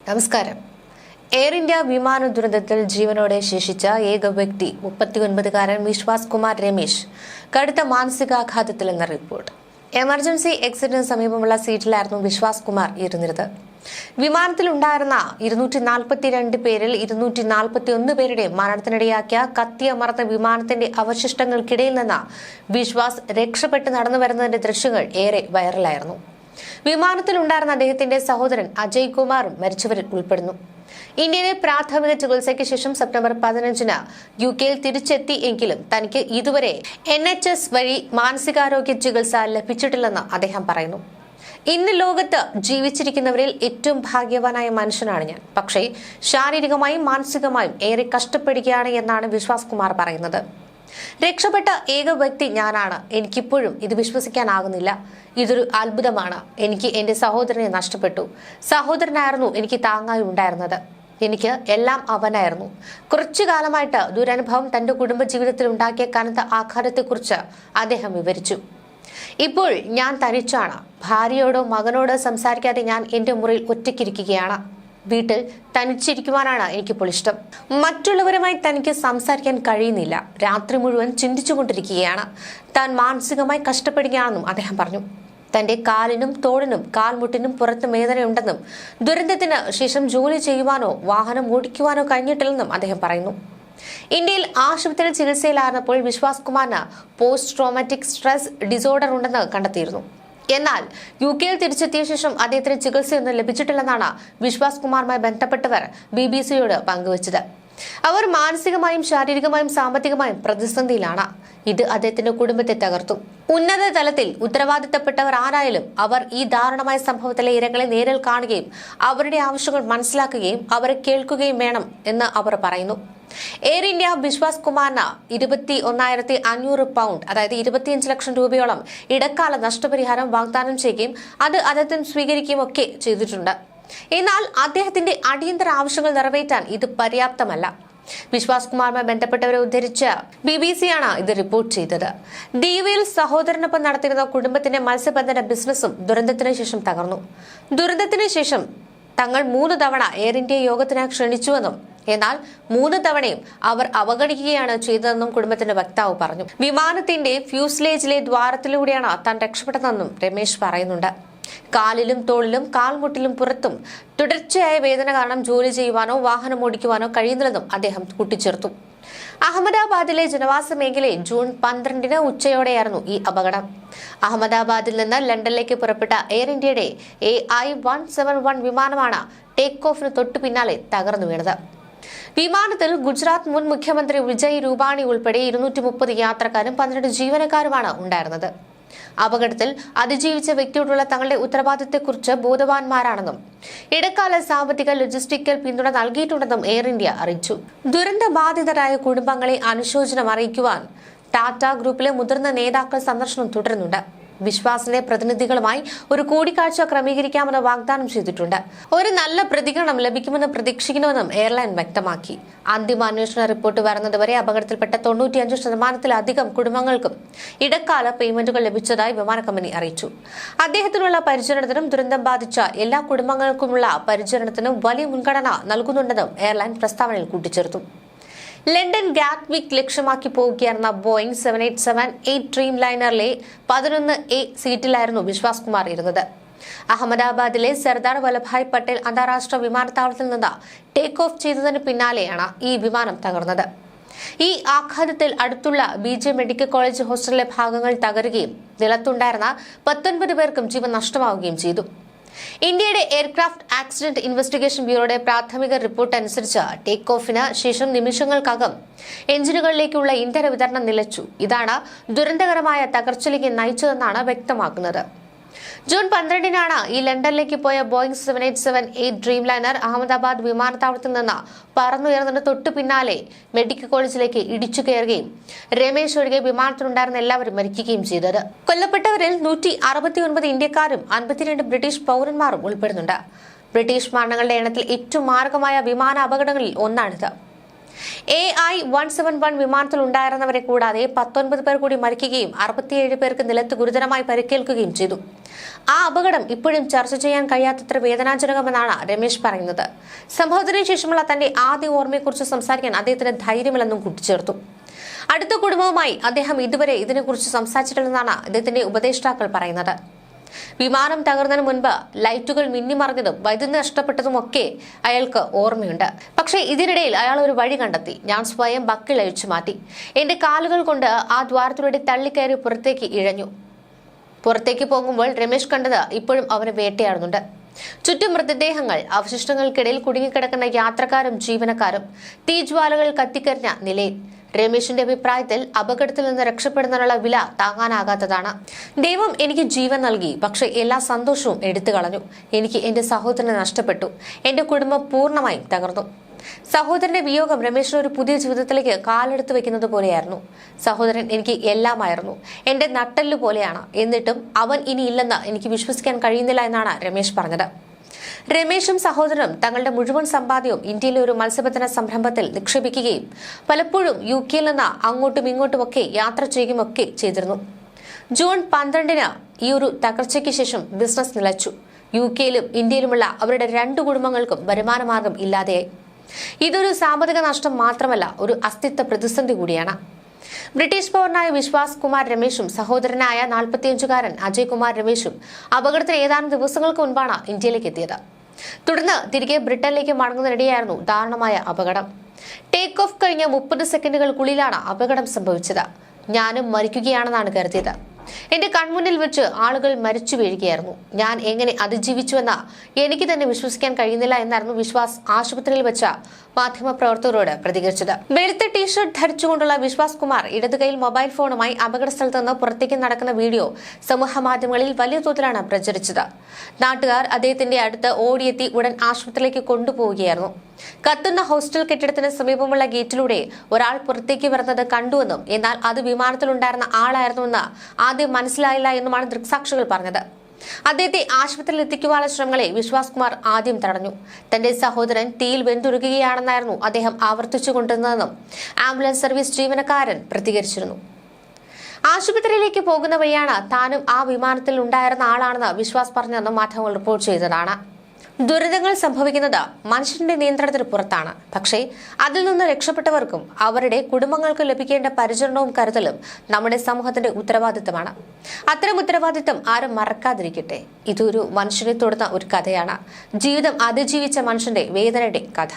നമസ്കാരം. Air India വിമാന ദുരന്തത്തിൽ ജീവനോടെ ശേഷിച്ച ഏക വ്യക്തി 39-കാരൻ വിശ്വാസ് കുമാർ രമേശ് കടുത്ത മാനസികാഘാതത്തിലെന്ന റിപ്പോർട്ട്. എമർജൻസി എക്സിറ്റിന് സമീപമുള്ള സീറ്റിലായിരുന്നു വിശ്വാസ് കുമാർ ഇരുന്നിരുന്നത്. വിമാനത്തിലുണ്ടായിരുന്ന 242 പേരിൽ 241 പേരുടെ മരണത്തിനിടയാക്കിയ കത്തിയമർന്ന വിമാനത്തിന്റെ അവശിഷ്ടങ്ങൾക്കിടയിൽ നിന്ന് വിശ്വാസ് രക്ഷപ്പെട്ട് നടന്നു വരുന്നതിന്റെ ദൃശ്യങ്ങൾ ഏറെ വൈറലായിരുന്നു. വിമാനത്തിലുണ്ടായിരുന്ന അദ്ദേഹത്തിന്റെ സഹോദരൻ അജയ് കുമാറും മരിച്ചവരിൽ ഉൾപ്പെടുന്നു. ഇന്ത്യയിലെ പ്രാഥമിക ചികിത്സയ്ക്ക് ശേഷം സെപ്റ്റംബർ 15-ന് UK തിരിച്ചെത്തി എങ്കിലും തനിക്ക് ഇതുവരെ NHS വഴി മാനസികാരോഗ്യ ചികിത്സ ലഭിച്ചിട്ടില്ലെന്ന് അദ്ദേഹം പറയുന്നു. ഇന്ന് ലോകത്ത് ജീവിച്ചിരിക്കുന്നവരിൽ ഏറ്റവും ഭാഗ്യവാനായ മനുഷ്യനാണ് ഞാൻ. പക്ഷേ ശാരീരികമായും മാനസികമായും ഏറെ കഷ്ടപ്പെടുകയാണ് എന്നാണ് വിശ്വാസ് കുമാർ പറയുന്നത്. രക്ഷപ്പെട്ട ഏക വ്യക്തി ഞാനാണ്. എനിക്കിപ്പോഴും ഇത് വിശ്വസിക്കാനാകുന്നില്ല. ഇതൊരു അത്ഭുതമാണ്. എനിക്ക് എന്റെ സഹോദരനെ നഷ്ടപ്പെട്ടു. സഹോദരനായിരുന്നു എനിക്ക് താങ്ങായി ഉണ്ടായിരുന്നത്. എനിക്ക് എല്ലാം അവനായിരുന്നു. കുറച്ചു കാലമായിട്ട് ദുരനുഭവം തന്റെ കുടുംബജീവിതത്തിൽ ഉണ്ടാക്കിയ കനത്ത ആഘാതത്തെക്കുറിച്ച് അദ്ദേഹം വിവരിച്ചു. ഇപ്പോൾ ഞാൻ തനിച്ചാണ്. ഭാര്യയോടോ മകനോടോ സംസാരിക്കാതെ ഞാൻ എന്റെ മുറിയിൽ ഒറ്റയ്ക്കിരിക്കുകയാണ്. വീട്ടിൽ തനിച്ചിരിക്കുവാനാണ് എനിക്കിപ്പോൾ ഇഷ്ടം. മറ്റുള്ളവരുമായി തനിക്ക് സംസാരിക്കാൻ കഴിയുന്നില്ല. രാത്രി മുഴുവൻ ചിന്തിച്ചുകൊണ്ടിരിക്കുകയാണ്. താൻ മാനസികമായി കഷ്ടപ്പെടുകയാണെന്നും അദ്ദേഹം പറഞ്ഞു. തന്റെ കാലിനും തോളിനും കാൽമുട്ടിനും പുറത്ത് വേദനയുണ്ടെന്നും ദുരന്തത്തിന് ശേഷം ജോലി ചെയ്യുവാനോ വാഹനം ഓടിക്കുവാനോ കഴിഞ്ഞിട്ടില്ലെന്നും അദ്ദേഹം പറയുന്നു. ഇന്ത്യയിൽ ആശുപത്രിയിൽ ചികിത്സയിലായിരുന്നപ്പോൾ വിശ്വാസ് കുമാറിന് പോസ്റ്റ് ട്രോമാറ്റിക് സ്ട്രെസ് ഡിസോർഡർ ഉണ്ടെന്ന് കണ്ടെത്തിയിരുന്നു. എന്നാൽ UK തിരിച്ചെത്തിയ ശേഷം അദ്ദേഹത്തിന് ചികിത്സയൊന്നും ലഭിച്ചിട്ടില്ലെന്നാണ് വിശ്വാസ് കുമാറുമായി ബന്ധപ്പെട്ടവർ BBC-യോട് പങ്കുവച്ചത്. അവർ മാനസികമായും ശാരീരികമായും സാമ്പത്തികമായും പ്രതിസന്ധിയിലാണ്. ഇത് അദ്ദേഹത്തിന്റെ കുടുംബത്തെ തകർത്തു. ഉന്നത തലത്തിൽ ഉത്തരവാദിത്തപ്പെട്ടവർ ആരായാലും അവർ ഈ ദാരുണമായ സംഭവത്തിലെ ഇരകളെ നേരിൽ കാണുകയും അവരുടെ ആവശ്യങ്ങൾ മനസ്സിലാക്കുകയും അവരെ കേൾക്കുകയും വേണം എന്ന് അവർ പറയുന്നു. എയർ ഇന്ത്യ വിശ്വാസ് കുമാറിന് 21,500 പൗണ്ട്, അതായത് 25 ലക്ഷം രൂപയോളം ഇടക്കാല നഷ്ടപരിഹാരം വാഗ്ദാനം ചെയ്യുകയും അത് അദ്ദേഹത്തിന് സ്വീകരിക്കുകയും ഒക്കെ ചെയ്തിട്ടുണ്ട്. എന്നാൽ അദ്ദേഹത്തിന്റെ അടിയന്തര ആവശ്യങ്ങൾ നിറവേറ്റാൻ ഇത് പര്യാപ്തമല്ല. വിശ്വാസ് കുമാറുമായി ബന്ധപ്പെട്ടവരെ ഉദ്ധരിച്ച BBC-യാണ് ഇത് റിപ്പോർട്ട് ചെയ്തത്. ദ്വീപിൽ സഹോദരനൊപ്പം നടത്തിയിരുന്ന കുടുംബത്തിന്റെ മത്സ്യബന്ധന ബിസിനസ്സും ദുരന്തത്തിന് ശേഷം തകർന്നു. ദുരന്തത്തിന് ശേഷം തങ്ങൾ 3 തവണ എയർ ഇന്ത്യ യോഗത്തിനായി ക്ഷണിച്ചുവെന്നും എന്നാൽ 3 തവണയും അവർ അവഗണിക്കുകയാണ് ചെയ്തതെന്നും കുടുംബത്തിന്റെ വക്താവ് പറഞ്ഞു. വിമാനത്തിന്റെ ഫ്യൂസ്ലേജിലെ ദ്വാരത്തിലൂടെയാണ് താൻ രക്ഷപ്പെട്ടതെന്നും രമേശ് പറയുന്നുണ്ട്. കാലിലും തോളിലും കാൽമുട്ടിലും പുറത്തും തുടർച്ചയായ വേദന കാരണം ജോലി ചെയ്യുവാനോ വാഹനം ഓടിക്കുവാനോ കഴിയുന്നില്ലെന്നും അദ്ദേഹം കൂട്ടിച്ചേർത്തു. അഹമ്മദാബാദിലെ ജനവാസ മേഖലയിൽ ജൂൺ 12-ന് ഉച്ചയോടെയായിരുന്നു ഈ അപകടം. അഹമ്മദാബാദിൽ നിന്ന് ലണ്ടനിലേക്ക് പുറപ്പെട്ട എയർ ഇന്ത്യയുടെ AI-171 വിമാനമാണ് ടേക്ക് ഓഫിന് തൊട്ടു പിന്നാലെ തകർന്നു വീണത്. വിമാനത്തിൽ ഗുജറാത്ത് മുൻ മുഖ്യമന്ത്രി വിജയ് രൂപാണി ഉൾപ്പെടെ 230 യാത്രക്കാരും 12 ജീവനക്കാരുമാണ് ഉണ്ടായിരുന്നത്. അപകടത്തിൽ അതിജീവിച്ച വ്യക്തിയോടുള്ള തങ്ങളുടെ ഉത്തരവാദിത്തത്തെക്കുറിച്ച് ബോധവാന്മാരാണെന്നും ഇടക്കാല സാമ്പത്തിക ലോജിസ്റ്റിക്കൽ പിന്തുണ നൽകിയിട്ടുണ്ടെന്നും എയർ ഇന്ത്യ അറിയിച്ചു. ദുരന്തബാധിതരായ കുടുംബങ്ങളെ അനുശോചനം അറിയിക്കുവാൻ ടാറ്റ ഗ്രൂപ്പിലെ മുതിർന്ന നേതാക്കൾ സന്ദർശനം തുടരുന്നുണ്ട്. വിശ്വാസിന്റെ പ്രതിനിധികളുമായി ഒരു കൂടിക്കാഴ്ച ക്രമീകരിക്കാമെന്ന് വാഗ്ദാനം ചെയ്തിട്ടുണ്ട്. ഒരു നല്ല പ്രതികരണം ലഭിക്കുമെന്ന് പ്രതീക്ഷിക്കുന്നുവെന്നും എയർലൈൻ വ്യക്തമാക്കി. അന്തിമ അന്വേഷണ റിപ്പോർട്ട് വരുന്നതുവരെ അപകടത്തിൽപ്പെട്ട 95% കുടുംബങ്ങൾക്കും ഇടക്കാല പേയ്മെന്റുകൾ ലഭിച്ചതായി വിമാന കമ്പനി അറിയിച്ചു. അദ്ദേഹത്തിനുള്ള പരിചരണത്തിനും ദുരന്തം ബാധിച്ച എല്ലാ കുടുംബങ്ങൾക്കുമുള്ള പരിചരണത്തിനും വലിയ മുൻഗണന നൽകുന്നുണ്ടെന്നും എയർലൈൻ പ്രസ്താവനയിൽ കൂട്ടിച്ചേർത്തു. ലണ്ടൻ ഗാറ്റ്വിക് ലക്ഷ്യമാക്കി പോവുകയായിരുന്ന ബോയിംഗ് 787-8 ഡ്രീം ലൈനറിലെ 11A സീറ്റിലായിരുന്നു വിശ്വാസ് കുമാർ ഇരുന്നത്. അഹമ്മദാബാദിലെ സർദാർ വല്ലഭായ് പട്ടേൽ അന്താരാഷ്ട്ര വിമാനത്താവളത്തിൽ നിന്ന് ടേക്ക് ഓഫ് ചെയ്തതിന് പിന്നാലെയാണ് ഈ വിമാനം തകർന്നത്. ഈ ആഘാതത്തിൽ അടുത്തുള്ള BJ മെഡിക്കൽ കോളേജ് ഹോസ്റ്റലിലെ ഭാഗങ്ങൾ തകരുകയും നിലത്തുണ്ടായിരുന്ന 19 പേർക്കും ജീവൻ നഷ്ടമാവുകയും ചെയ്തു. ഇന്ത്യയുടെ എയർക്രാഫ്റ്റ് ആക്സിഡന്റ് ഇൻവെസ്റ്റിഗേഷൻ ബ്യൂറോയുടെ പ്രാഥമിക റിപ്പോർട്ട് അനുസരിച്ച് ടേക്ക് ഓഫിന് ശേഷം നിമിഷങ്ങൾക്കകം എഞ്ചിനുകളിലേക്കുള്ള ഇന്ധന വിതരണം നിലച്ചു. ഇതാണ് ദുരന്തകരമായ തകർച്ചയിലേക്ക് നയിച്ചതെന്നാണ് വ്യക്തമാക്കുന്നത്. ജൂൺ 12-നാണ് ഈ ലണ്ടനിലേക്ക് പോയ ബോയിംഗ് 787-8 ഡ്രീം ലൈനർ അഹമ്മദാബാദ് വിമാനത്താവളത്തിൽ നിന്ന് പറന്നുയർന്നതിന് തൊട്ടു പിന്നാലെ മെഡിക്കൽ കോളേജിലേക്ക് ഇടിച്ചു കയറുകയും രമേശ് ഒഴികെ വിമാനത്തിലുണ്ടായിരുന്ന എല്ലാവരും മരിക്കുകയും ചെയ്തത്. കൊല്ലപ്പെട്ടവരിൽ 169 ഇന്ത്യക്കാരും 52 ബ്രിട്ടീഷ് പൗരന്മാരും ഉൾപ്പെടുന്നുണ്ട്. ബ്രിട്ടീഷ് മരണങ്ങളുടെ എണ്ണത്തിൽ ഏറ്റവും മാരകമായ വിമാന അപകടങ്ങളിൽ ഒന്നാണിത്. AI-171 വിമാനത്തിൽ ഉണ്ടായിരുന്നവരെ കൂടാതെ 19 പേർ കൂടി മരിക്കുകയും 67 പേർക്ക് നിലത്ത് ഗുരുതരമായി പരിക്കേൽക്കുകയും ചെയ്തു. ആ അപകടം ഇപ്പോഴും ചർച്ച ചെയ്യാൻ കഴിയാത്തത്ര വേദനാജനകമെന്നാണ് രമേശ് പറയുന്നത്. സംഭവത്തിന് ശേഷമുള്ള തന്റെ ആദ്യ ഓർമ്മയെക്കുറിച്ച് സംസാരിക്കാൻ അദ്ദേഹത്തിന് ധൈര്യമില്ലെന്നും കൂട്ടിച്ചേർത്തു. അടുത്ത കുടുംബവുമായി അദ്ദേഹം ഇതുവരെ ഇതിനെക്കുറിച്ച് സംസാരിച്ചിട്ടില്ലെന്നാണ് അദ്ദേഹത്തിന്റെ ഉപദേഷ്ടാക്കൾ പറയുന്നത്. വിമാനം തകർന്നതിന് മുൻപ് ലൈറ്റുകൾ മിന്നിമറിഞ്ഞതും വൈദ്യുതി നഷ്ടപ്പെട്ടതുമൊക്കെ അയാൾക്ക് ഓർമ്മയുണ്ട്. പക്ഷേ ഇതിനിടയിൽ അയാൾ ഒരു വഴി കണ്ടെത്തി. ഞാൻ സ്വയം ബക്കിൾ അഴിച്ചു മാറ്റി. എന്റെ കാലുകൾ കൊണ്ട് ആ ദ്വാരത്തിലൂടെ തള്ളിക്കയറി പുറത്തേക്ക് ഇഴഞ്ഞു. പുറത്തേക്ക് പോകുമ്പോൾ രമേശ് കണ്ടത് ഇപ്പോഴും അവനെ വേട്ടയാടുന്നുണ്ട്. ചുറ്റും മൃതദേഹങ്ങൾ, അവശിഷ്ടങ്ങൾക്കിടയിൽ കുടുങ്ങിക്കിടക്കുന്ന യാത്രക്കാരും ജീവനക്കാരും, തീജ്വാലകൾ കത്തിക്കരിഞ്ഞ നിലയിൽ. രമേശിന്റെ അഭിപ്രായത്തിൽ അപകടത്തിൽ നിന്ന് രക്ഷപ്പെടുന്നതിനുള്ള വില താങ്ങാനാകാത്തതാണ്. ദൈവം എനിക്ക് ജീവൻ നൽകി, പക്ഷെ എല്ലാ സന്തോഷവും എടുത്തു കളഞ്ഞു. എനിക്ക് എന്റെ സഹോദരനെ നഷ്ടപ്പെട്ടു. എന്റെ കുടുംബം പൂർണ്ണമായും തകർന്നു. സഹോദരന്റെ വിയോഗം രമേശിന് ഒരു പുതിയ ജീവിതത്തിലേക്ക് കാലെടുത്ത് വെക്കുന്നത് പോലെയായിരുന്നു. സഹോദരൻ എനിക്ക് എല്ലാമായിരുന്നു, എന്റെ നട്ടെല്ല് പോലെയാണ്. എന്നിട്ടും അവൻ ഇനി ഇല്ലെന്ന് എനിക്ക് വിശ്വസിക്കാൻ കഴിയുന്നില്ല എന്നാണ് രമേശ് പറഞ്ഞത്. രമേശും സഹോദരനും തങ്ങളുടെ മുഴുവൻ സമ്പാദ്യവും ഇന്ത്യയിലെ ഒരു മത്സ്യബന്ധന സംരംഭത്തിൽ നിക്ഷേപിക്കുകയും പലപ്പോഴും UK നിന്ന് അങ്ങോട്ടും ഇങ്ങോട്ടുമൊക്കെ യാത്ര ചെയ്യുകയൊക്കെ ചെയ്തിരുന്നു. ജൂൺ 12 ഈ ഒരു തകർച്ചയ്ക്ക് ശേഷം ബിസിനസ് നിലച്ചു. UK ഇന്ത്യയിലുമുള്ള അവരുടെ 2 കുടുംബങ്ങൾക്കും വരുമാനമാർഗം ഇല്ലാതെയായി. ഇതൊരു സാമ്പത്തിക നഷ്ടം മാത്രമല്ല, ഒരു അസ്തിത്വ പ്രതിസന്ധി കൂടിയാണ്. ബ്രിട്ടീഷ് പൗരനായ വിശ്വാസ് കുമാർ രമേശും സഹോദരനായ 45-കാരൻ അജയ് കുമാർ രമേശും അപകടത്തിന് ഏതാനും ദിവസങ്ങൾക്ക് മുൻപാണ് ഇന്ത്യയിലേക്ക് എത്തിയത്. തുടർന്ന് തിരികെ ബ്രിട്ടനിലേക്ക് മടങ്ങുന്നതിനിടെയായിരുന്നു ദാരുണമായ അപകടം. ടേക്ക് ഓഫ് കഴിഞ്ഞ 30 സെക്കൻഡുകൾക്കുള്ളിലാണ് അപകടം സംഭവിച്ചത്. ഞാനും മരിക്കുകയാണെന്നാണ് കരുതിയത്. എന്റെ കൺമുന്നിൽ വെച്ച് ആളുകൾ മരിച്ചു വീഴുകയായിരുന്നു. ഞാൻ എങ്ങനെ അതിജീവിച്ചുവെന്ന് എനിക്ക് തന്നെ വിശ്വസിക്കാൻ കഴിയുന്നില്ല എന്നായിരുന്നു വിശ്വാസ് ആശുപത്രിയിൽ വെച്ച മാധ്യമപ്രവർത്തകരോട് പ്രതികരിച്ചത്. വെളുത്ത ടീഷർട്ട് ധരിച്ചുകൊണ്ടുള്ള വിശ്വാസ് കുമാർ ഇടത് കൈയിൽ മൊബൈൽ ഫോണുമായി അപകട സ്ഥലത്ത് നിന്ന് പുറത്തേക്ക് നടക്കുന്ന വീഡിയോ സമൂഹ മാധ്യമങ്ങളിൽ വലിയ തോതിലാണ് പ്രചരിച്ചത്. നാട്ടുകാർ അദ്ദേഹത്തിന്റെ അടുത്ത് ഓടിയെത്തി ഉടൻ ആശുപത്രിയിലേക്ക് കൊണ്ടുപോവുകയായിരുന്നു. കത്തുന്ന ഹോസ്റ്റൽ കെട്ടിടത്തിന് സമീപമുള്ള ഗേറ്റിലൂടെ ഒരാൾ പുറത്തേക്ക് വരുന്നത് കണ്ടുവെന്നും എന്നാൽ അത് വിമാനത്തിലുണ്ടായിരുന്ന ആളായിരുന്നുവെന്ന് ആദ്യം മനസ്സിലായില്ല എന്നുമാണ് ദൃക്സാക്ഷികൾ പറഞ്ഞത്. അദ്ദേഹത്തെ ആശുപത്രിയിൽ എത്തിക്കുവാനുള്ള ശ്രമങ്ങളെ വിശ്വാസ് കുമാർ ആദ്യം തടഞ്ഞു. തന്റെ സഹോദരൻ തീയിൽ വെന്തുരുകുകയാണെന്നായിരുന്നു അദ്ദേഹം ആവർത്തിച്ചുകൊണ്ടിരുന്നതെന്നും ആംബുലൻസ് സർവീസ് ജീവനക്കാരൻ പ്രതികരിച്ചിരുന്നു. ആശുപത്രിയിലേക്ക് പോകുന്ന വഴിയാണ് താനും ആ വിമാനത്തിൽ ഉണ്ടായിരുന്ന ആളാണെന്ന് വിശ്വാസ് പറഞ്ഞതെന്നും മാധ്യമങ്ങൾ റിപ്പോർട്ട് ചെയ്തതാണ്. ദുരിതങ്ങൾ സംഭവിക്കുന്നത് മനുഷ്യന്റെ നിയന്ത്രണത്തിന് പുറത്താണ്. പക്ഷേ അതിൽ നിന്ന് രക്ഷപ്പെട്ടവർക്കും അവരുടെ കുടുംബങ്ങൾക്ക് ലഭിക്കേണ്ട പരിചരണവും കരുതലും നമ്മുടെ സമൂഹത്തിന്റെ ഉത്തരവാദിത്തമാണ്. അത്തരം ഉത്തരവാദിത്തം ആരും മറക്കാതിരിക്കട്ടെ. ഇതൊരു മനുഷ്യനെ തൊടുന്ന ഒരു കഥയാണ്. ജീവിതം അതിജീവിച്ച മനുഷ്യന്റെ വേദനയുടെ കഥ.